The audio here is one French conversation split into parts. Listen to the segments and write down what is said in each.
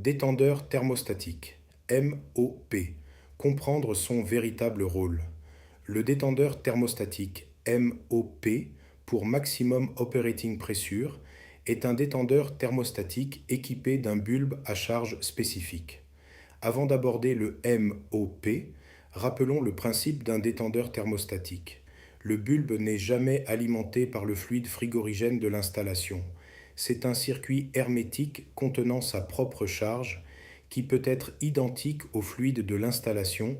Détendeur thermostatique, MOP. Comprendre son véritable rôle. Le détendeur thermostatique, MOP, pour Maximum Operating Pressure, est un détendeur thermostatique équipé d'un bulbe à charge spécifique. Avant d'aborder le MOP, rappelons le principe d'un détendeur thermostatique. Le bulbe n'est jamais alimenté par le fluide frigorigène de l'installation. C'est un circuit hermétique contenant sa propre charge qui peut être identique au fluide de l'installation,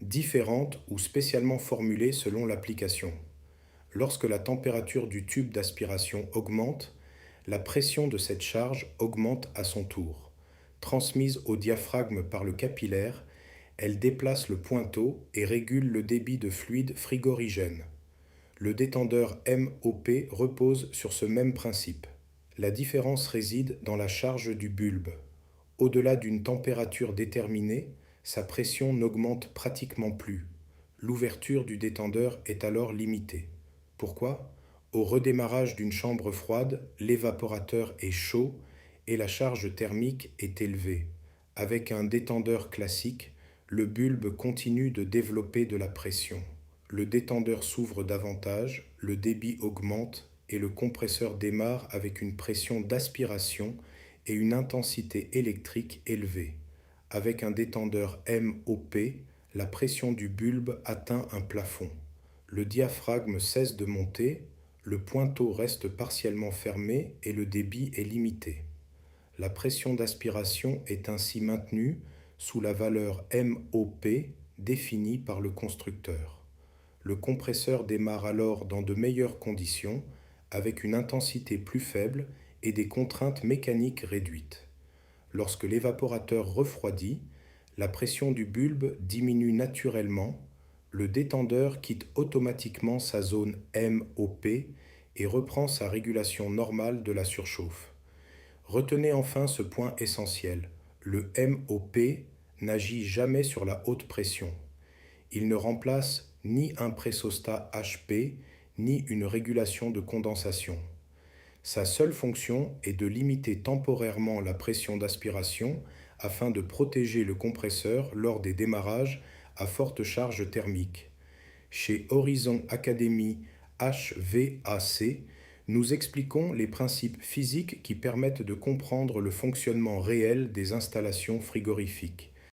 différente ou spécialement formulée selon l'application. Lorsque la température du tube d'aspiration augmente, la pression de cette charge augmente à son tour. Transmise au diaphragme par le capillaire, elle déplace le pointeau et régule le débit de fluide frigorigène. Le détendeur MOP repose sur ce même principe. La différence réside dans la charge du bulbe. Au-delà d'une température déterminée, sa pression n'augmente pratiquement plus. L'ouverture du détendeur est alors limitée. Pourquoi ? Au redémarrage d'une chambre froide, l'évaporateur est chaud et la charge thermique est élevée. Avec un détendeur classique, le bulbe continue de développer de la pression. Le détendeur s'ouvre davantage, le débit augmente et le compresseur démarre avec une pression d'aspiration et une intensité électrique élevée. Avec un détendeur MOP, la pression du bulbe atteint un plafond. Le diaphragme cesse de monter, le pointeau reste partiellement fermé et le débit est limité. La pression d'aspiration est ainsi maintenue sous la valeur MOP définie par le constructeur. Le compresseur démarre alors dans de meilleures conditions, avec une intensité plus faible et des contraintes mécaniques réduites. Lorsque l'évaporateur refroidit, la pression du bulbe diminue naturellement, le détendeur quitte automatiquement sa zone MOP et reprend sa régulation normale de la surchauffe. Retenez enfin ce point essentiel, le MOP n'agit jamais sur la haute pression. Il ne remplace ni un pressostat HP, ni une régulation de condensation. Sa seule fonction est de limiter temporairement la pression d'aspiration afin de protéger le compresseur lors des démarrages à forte charge thermique. Chez Horizon Academy HVAC, nous expliquons les principes physiques qui permettent de comprendre le fonctionnement réel des installations frigorifiques.